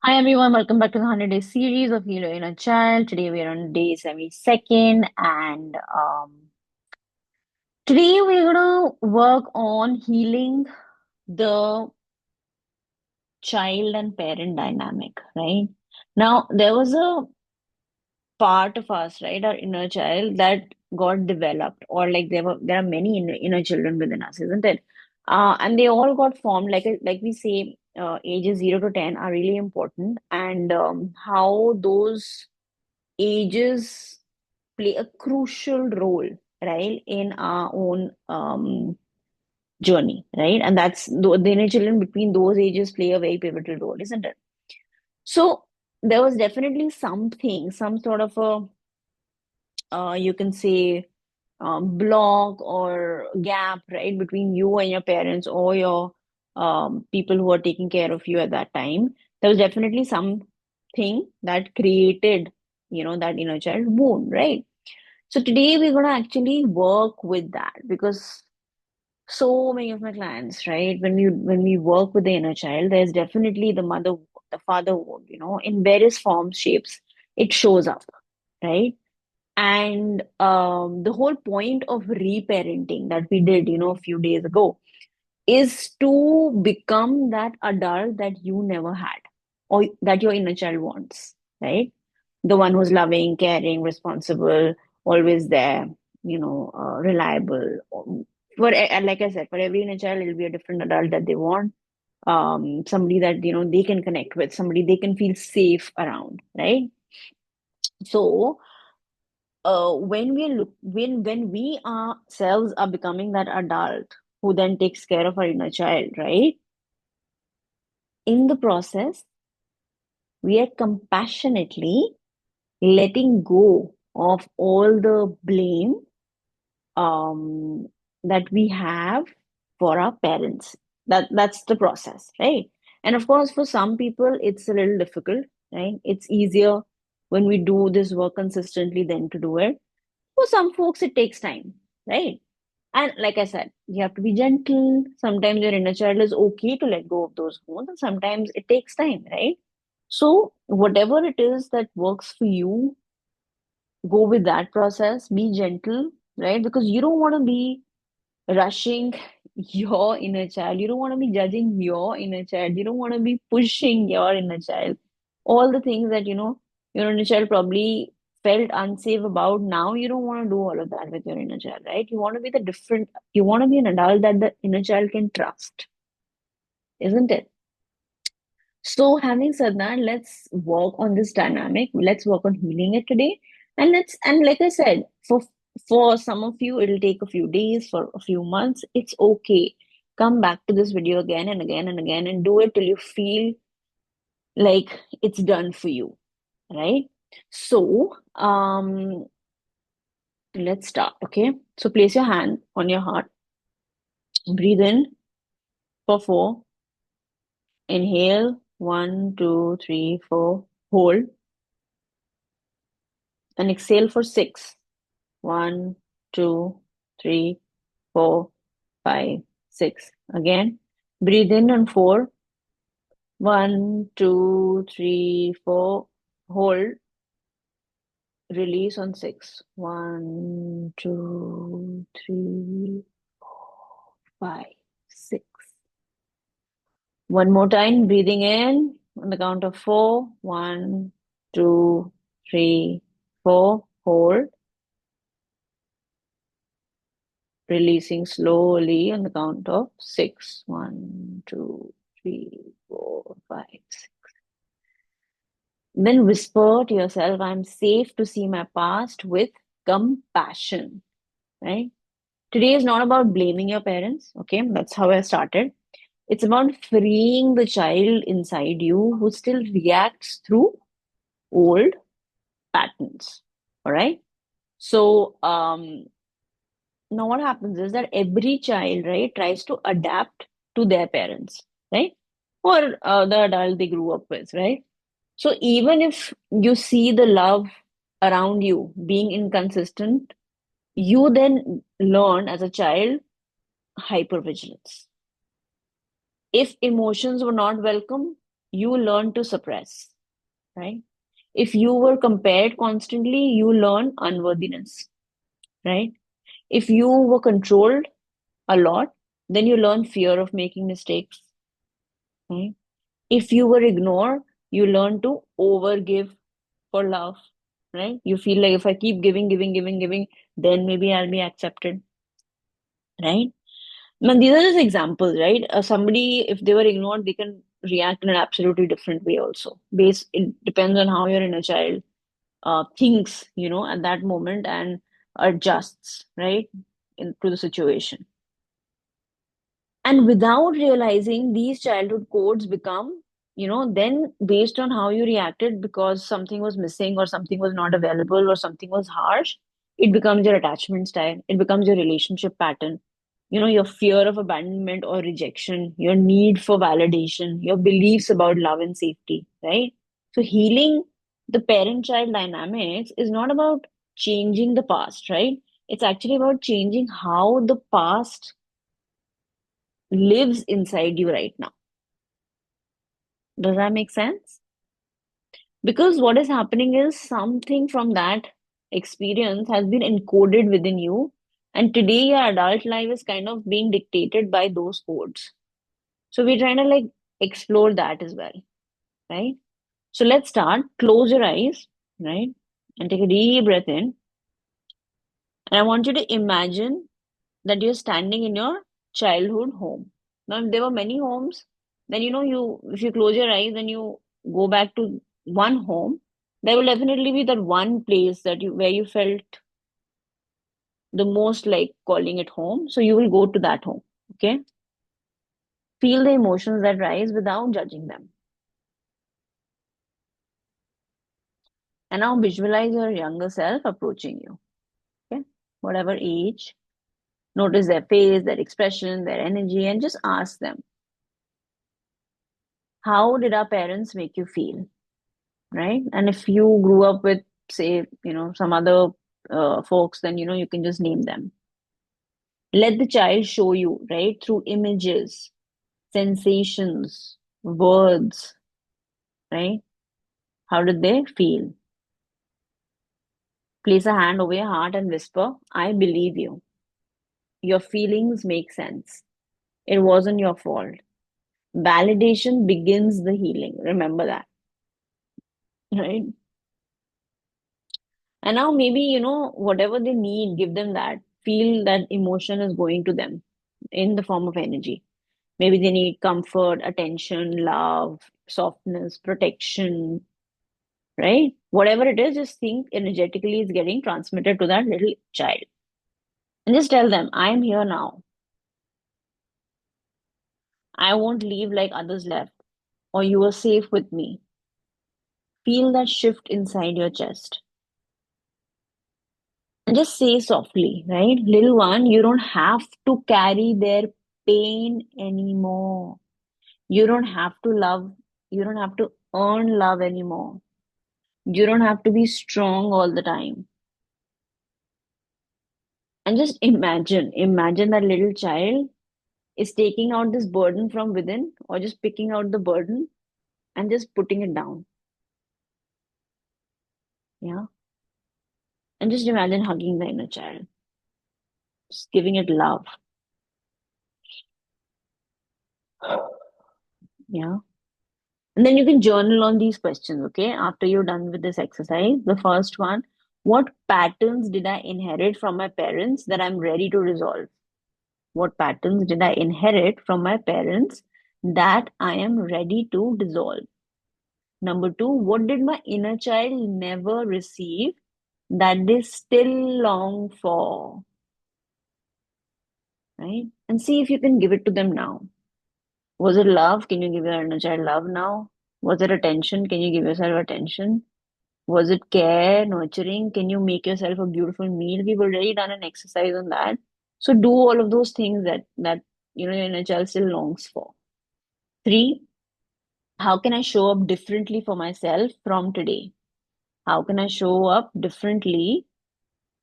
Hi everyone, welcome back to the 100 Day series of Heal Your Inner Child. Today we are on day 72nd, and today we're gonna work on healing the child and parent dynamic, right? Now, there was a part of us, right, our inner child that got developed, or like there are many inner children within us, isn't it? And they all got formed, like we say, ages 0 to 10 are really important, and how those ages play a crucial role, right, in our own journey, right? And that's the inner children between those ages play a very pivotal role, isn't it? So there was definitely something, some sort of a, you can say, block or gap, right, between you and your parents or your people who are taking care of you at that time. There was definitely something that created, that inner child wound, right? So today we're going to actually work with that because so many of my clients, right, when we work with the inner child, there's definitely the mother, the father wound, in various forms, shapes, it shows up, right? And the whole point of reparenting that we did, a few days ago is to become that adult that you never had or that your inner child wants, right? The one who's loving, caring, responsible, always there, reliable. Like I said, for every inner child, it'll be a different adult that they want. Somebody that they can connect with, somebody they can feel safe around, right? So, when we ourselves are becoming that adult who then takes care of our inner child, right? In the process, we are compassionately letting go of all the blame um, that we have for our parents. That's the process, right? And of course, for some people, it's a little difficult, right? It's easier when we do this work consistently than to do it. For some folks, it takes time, right? And like I said, you have to be gentle. Sometimes your inner child is okay to let go of those wounds, and sometimes it takes time, right? So, whatever it is that works for you, go with that process. Be gentle, right? Because you don't want to be rushing your inner child. You don't want to be judging your inner child. You don't want to be pushing your inner child. All the things that, your inner child probably felt unsafe about. Now you don't want to do all of that with your inner child, right? You want to be you want to be an adult that the inner child can trust, isn't it? So, having said that, let's work on this dynamic. Let's work on healing it today. And like I said, for some of you, it'll take a few days, for a few months. It's okay. Come back to this video again and again and again and do it till you feel like it's done for you, right? So, let's start, okay? So place your hand on your heart. Breathe in for 4. Inhale, 1, 2, 3, 4. Hold and exhale for 6. 1, 2, 3, 4, 5, 6. Again, breathe in on 4. 1, 2, 3, 4. Hold, release on 6. 1, 2, 3, 4, 5, 6. One more time, breathing in on the count of 4. 1, 2, 3, 4. Hold, releasing slowly on the count of 6. 1, 2, 3, 4, 5, 6. Then whisper to yourself, I'm safe to see my past with compassion, right? Today is not about blaming your parents, okay? That's how I started. It's about freeing the child inside you who still reacts through old patterns, all right? So, now what happens is that every child, right, tries to adapt to their parents, right? Or the adult they grew up with, right? So even if you see the love around you being inconsistent, you then learn as a child hypervigilance. If emotions were not welcome, you learn to suppress, right? If you were compared constantly, you learn unworthiness, right? If you were controlled a lot, then you learn fear of making mistakes, right? If you were ignored, you learn to overgive for love, right? You feel like if I keep giving, then maybe I'll be accepted, right? Now, these are just examples, right? Somebody, if they were ignored, they can react in an absolutely different way also. It depends on how your inner child thinks, at that moment and adjusts, right, to the situation. And without realizing, these childhood codes become, then based on how you reacted because something was missing or something was not available or something was harsh, it becomes your attachment style. It becomes your relationship pattern. Your fear of abandonment or rejection, your need for validation, your beliefs about love and safety, right? So healing the parent-child dynamics is not about changing the past, right? It's actually about changing how the past lives inside you right now. Does that make sense? Because what is happening is something from that experience has been encoded within you, and today your adult life is kind of being dictated by those codes. So we're trying to like explore that as well, right? So let's start. Close your eyes, right? And take a deep breath in. And I want you to imagine that you're standing in your childhood home. Now, if there were many homes, then you if you close your eyes and you go back to one home, there will definitely be that one place that you where you felt the most like calling it home. So you will go to that home. Okay. Feel the emotions that rise without judging them. And now visualize your younger self approaching you. Okay. Whatever age. Notice their face, their expression, their energy, and just ask them, how did our parents make you feel? Right? And if you grew up with, say, some other folks, then you can just name them. Let the child show you, right, through images, sensations, words, right? How did they feel? Place a hand over your heart and whisper, I believe you. Your feelings make sense. It wasn't your fault. Validation begins the healing. Remember that, right? And now maybe, whatever they need, give them that. Feel that emotion is going to them in the form of energy. Maybe they need comfort, attention, love, softness, protection, right? Whatever it is, just think energetically is getting transmitted to that little child. And just tell them, I am here now. I won't leave like others left, or you are safe with me. Feel that shift inside your chest. And just say softly, right? Little one, you don't have to carry their pain anymore. You don't have to love, you don't have to earn love anymore. You don't have to be strong all the time. And just imagine that little child is taking out this burden from within or just picking out the burden and just putting it down. Yeah. And just imagine hugging the inner child, just giving it love. Yeah. And then you can journal on these questions, okay? After you're done with this exercise, the first one, what patterns did I inherit from my parents that I'm ready to resolve? What patterns did I inherit from my parents that I am ready to dissolve? Number two, what did my inner child never receive that they still long for? Right? And see if you can give it to them now. Was it love? Can you give your inner child love now? Was it attention? Can you give yourself attention? Was it care, nurturing? Can you make yourself a beautiful meal? We've already done an exercise on that. So do all of those things that your inner child still longs for. Three, how can I show up differently for myself from today? How can I show up differently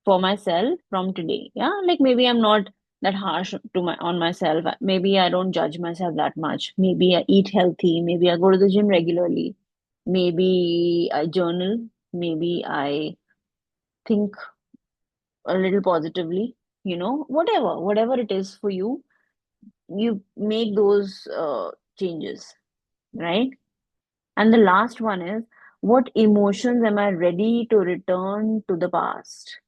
for myself from today? Yeah, like maybe I'm not that harsh to my on myself. Maybe I don't judge myself that much. Maybe I eat healthy. Maybe I go to the gym regularly. Maybe I journal. Maybe I think a little positively. Whatever it is for you, you make those changes, right? And the last one is, what emotions am I ready to return to the past?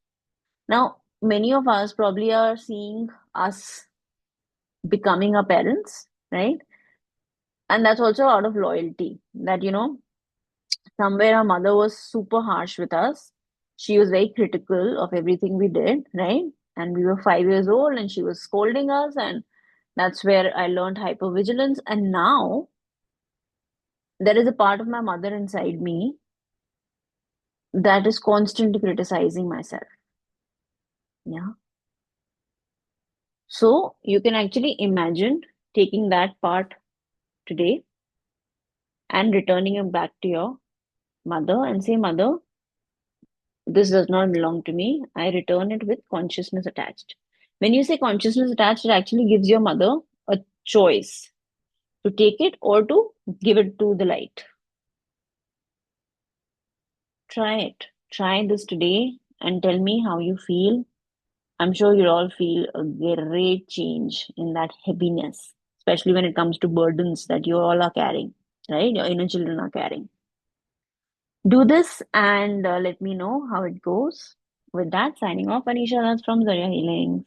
Now, many of us probably are seeing us becoming our parents, right? And that's also out of loyalty that, somewhere our mother was super harsh with us. She was very critical of everything we did, right? And we were 5 years old and she was scolding us. And that's where I learned hypervigilance. And now there is a part of my mother inside me that is constantly criticizing myself. Yeah. So you can actually imagine taking that part today and returning it back to your mother and say, Mother, this does not belong to me. I return it with consciousness attached. When you say consciousness attached, it actually gives your mother a choice to take it or to give it to the light. Try it. Try this today and tell me how you feel. I'm sure you'll all feel a great change in that heaviness, especially when it comes to burdens that you all are carrying, right? Your inner children are carrying. Do this and let me know how it goes. With that, signing off, Anisha, that's from Zarya Healing.